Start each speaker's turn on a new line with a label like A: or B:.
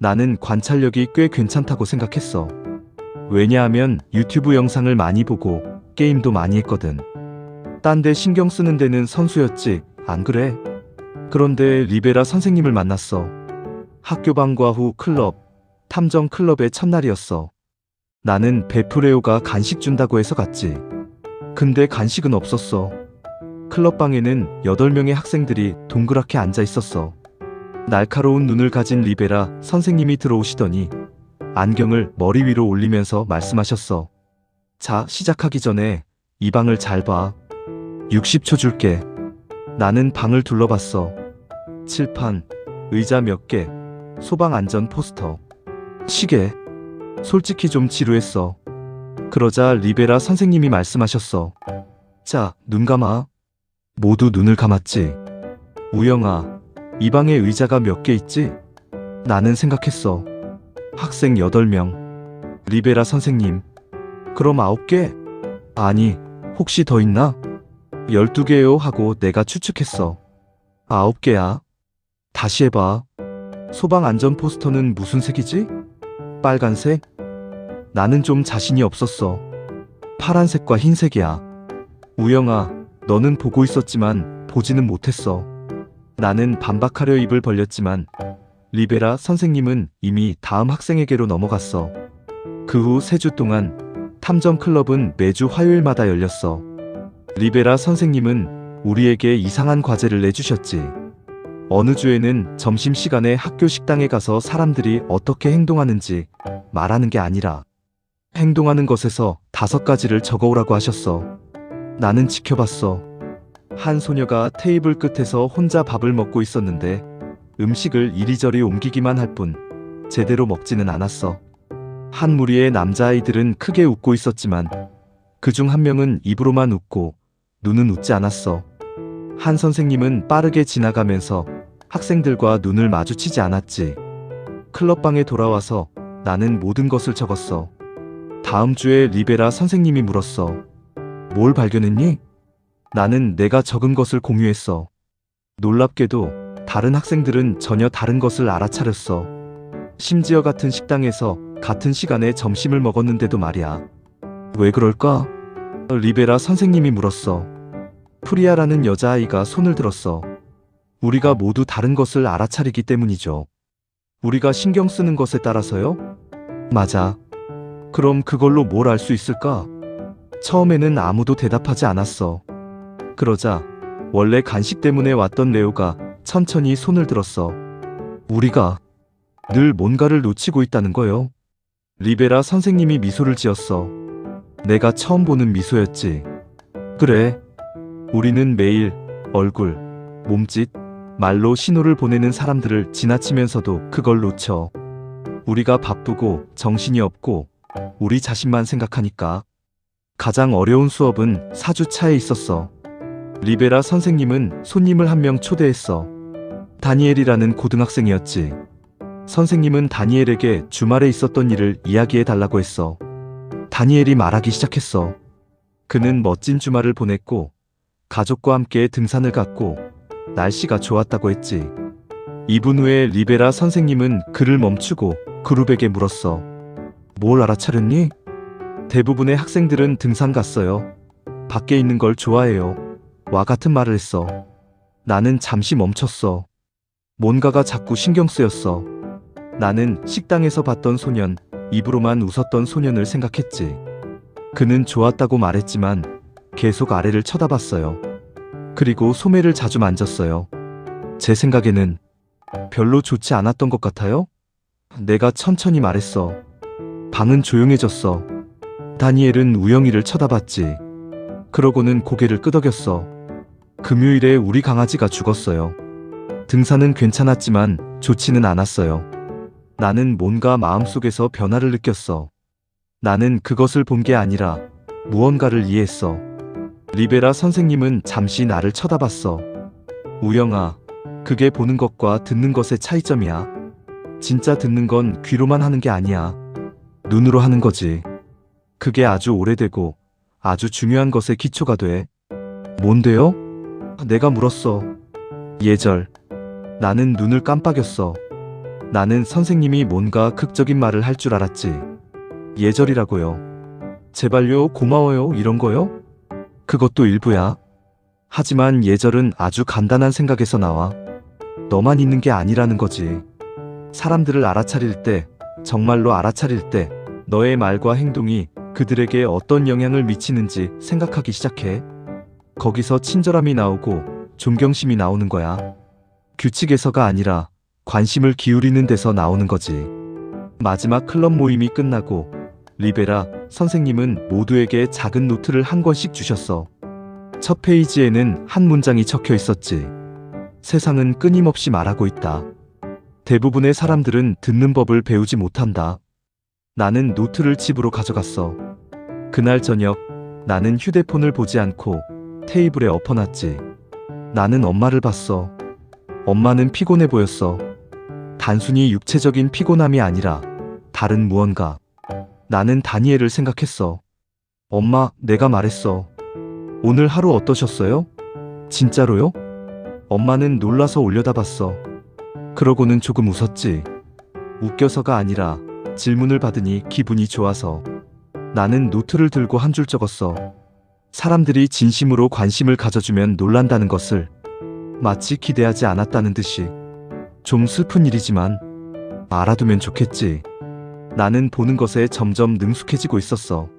A: 나는 관찰력이 꽤 괜찮다고 생각했어. 왜냐하면 유튜브 영상을 많이 보고 게임도 많이 했거든. 딴 데 신경 쓰는 데는 선수였지, 안 그래? 그런데 리베라 선생님을 만났어. 학교 방과 후 클럽, 탐정 클럽의 첫날이었어. 나는 베프레오가 간식 준다고 해서 갔지. 근데 간식은 없었어. 클럽방에는 8명의 학생들이 동그랗게 앉아 있었어. 날카로운 눈을 가진 리베라 선생님이 들어오시더니 안경을 머리 위로 올리면서 말씀하셨어. 자, 시작하기 전에 이 방을 잘 봐. 60초 줄게. 나는 방을 둘러봤어. 칠판, 의자 몇 개, 소방 안전 포스터, 시계. 솔직히 좀 지루했어. 그러자 리베라 선생님이 말씀하셨어. 자, 눈 감아. 모두 눈을 감았지. 우영아, 이 방에 의자가 몇 개 있지? 나는 생각했어. 학생 8명. 리베라 선생님. 그럼 9개? 아니, 혹시 더 있나? 12개요 하고 내가 추측했어. 9개야. 다시 해봐. 소방 안전 포스터는 무슨 색이지? 빨간색? 나는 좀 자신이 없었어. 파란색과 흰색이야. 우영아, 너는 보고 있었지만 보지는 못했어. 나는 반박하려 입을 벌렸지만 리베라 선생님은 이미 다음 학생에게로 넘어갔어. 그 후 3주 동안 탐정 클럽은 매주 화요일마다 열렸어. 리베라 선생님은 우리에게 이상한 과제를 내주셨지. 어느 주에는 점심시간에 학교 식당에 가서 사람들이 어떻게 행동하는지 말하는 게 아니라 행동하는 것에서 5가지를 적어오라고 하셨어. 나는 지켜봤어. 한 소녀가 테이블 끝에서 혼자 밥을 먹고 있었는데 음식을 이리저리 옮기기만 할 뿐 제대로 먹지는 않았어. 한 무리의 남자아이들은 크게 웃고 있었지만 그중 한 명은 입으로만 웃고 눈은 웃지 않았어. 한 선생님은 빠르게 지나가면서 학생들과 눈을 마주치지 않았지. 클럽방에 돌아와서 나는 모든 것을 적었어. 다음 주에 리베라 선생님이 물었어. 뭘 발견했니? 나는 내가 적은 것을 공유했어. 놀랍게도 다른 학생들은 전혀 다른 것을 알아차렸어. 심지어 같은 식당에서 같은 시간에 점심을 먹었는데도 말이야. 왜 그럴까? 리베라 선생님이 물었어. 프리아라는 여자아이가 손을 들었어. 우리가 모두 다른 것을 알아차리기 때문이죠. 우리가 신경 쓰는 것에 따라서요? 맞아. 그럼 그걸로 뭘 알 수 있을까? 처음에는 아무도 대답하지 않았어. 그러자 원래 간식 때문에 왔던 레오가 천천히 손을 들었어. 우리가 늘 뭔가를 놓치고 있다는 거요. 리베라 선생님이 미소를 지었어. 내가 처음 보는 미소였지. 그래. 우리는 매일 얼굴, 몸짓, 말로 신호를 보내는 사람들을 지나치면서도 그걸 놓쳐. 우리가 바쁘고 정신이 없고 우리 자신만 생각하니까. 가장 어려운 수업은 4주차에 있었어. 리베라 선생님은 손님을 한 명 초대했어. 다니엘이라는 고등학생이었지. 선생님은 다니엘에게 주말에 있었던 일을 이야기해 달라고 했어. 다니엘이 말하기 시작했어. 그는 멋진 주말을 보냈고 가족과 함께 등산을 갔고 날씨가 좋았다고 했지. 2분 후에 리베라 선생님은 그를 멈추고 그룹에게 물었어. 뭘 알아차렸니? 대부분의 학생들은 등산 갔어요. 밖에 있는 걸 좋아해요. 와 같은 말을 했어. 나는 잠시 멈췄어. 뭔가가 자꾸 신경 쓰였어. 나는 식당에서 봤던 소년, 입으로만 웃었던 소년을 생각했지. 그는 좋았다고 말했지만 계속 아래를 쳐다봤어요. 그리고 소매를 자주 만졌어요. 제 생각에는 별로 좋지 않았던 것 같아요? 내가 천천히 말했어. 방은 조용해졌어. 다니엘은 우영이를 쳐다봤지. 그러고는 고개를 끄덕였어. 금요일에 우리 강아지가 죽었어요. 등산은 괜찮았지만 좋지는 않았어요. 나는 뭔가 마음속에서 변화를 느꼈어. 나는 그것을 본 게 아니라 무언가를 이해했어. 리베라 선생님은 잠시 나를 쳐다봤어. 우영아, 그게 보는 것과 듣는 것의 차이점이야. 진짜 듣는 건 귀로만 하는 게 아니야. 눈으로 하는 거지. 그게 아주 오래되고 아주 중요한 것의 기초가 돼. 뭔데요? 내가 물었어. 예절. 나는 눈을 깜빡였어. 나는 선생님이 뭔가 극적인 말을 할 줄 알았지. 예절이라고요. 제발요, 고마워요, 이런 거요? 그것도 일부야. 하지만 예절은 아주 간단한 생각에서 나와. 너만 있는 게 아니라는 거지. 사람들을 알아차릴 때, 정말로 알아차릴 때, 너의 말과 행동이 그들에게 어떤 영향을 미치는지 생각하기 시작해. 거기서 친절함이 나오고 존경심이 나오는 거야. 규칙에서가 아니라 관심을 기울이는 데서 나오는 거지. 마지막 클럽 모임이 끝나고 리베라 선생님은 모두에게 작은 노트를 한 권씩 주셨어. 첫 페이지에는 한 문장이 적혀 있었지. 세상은 끊임없이 말하고 있다. 대부분의 사람들은 듣는 법을 배우지 못한다. 나는 노트를 집으로 가져갔어. 그날 저녁 나는 휴대폰을 보지 않고 테이블에 엎어놨지. 나는 엄마를 봤어. 엄마는 피곤해 보였어. 단순히 육체적인 피곤함이 아니라 다른 무언가. 나는 다니엘을 생각했어. 엄마, 내가 말했어. 오늘 하루 어떠셨어요? 진짜로요? 엄마는 놀라서 올려다봤어. 그러고는 조금 웃었지. 웃겨서가 아니라 질문을 받으니 기분이 좋아서. 나는 노트를 들고 한 줄 적었어. 사람들이 진심으로 관심을 가져주면 놀란다는 것을. 마치 기대하지 않았다는 듯이. 좀 슬픈 일이지만 알아두면 좋겠지. 나는 보는 것에 점점 능숙해지고 있었어.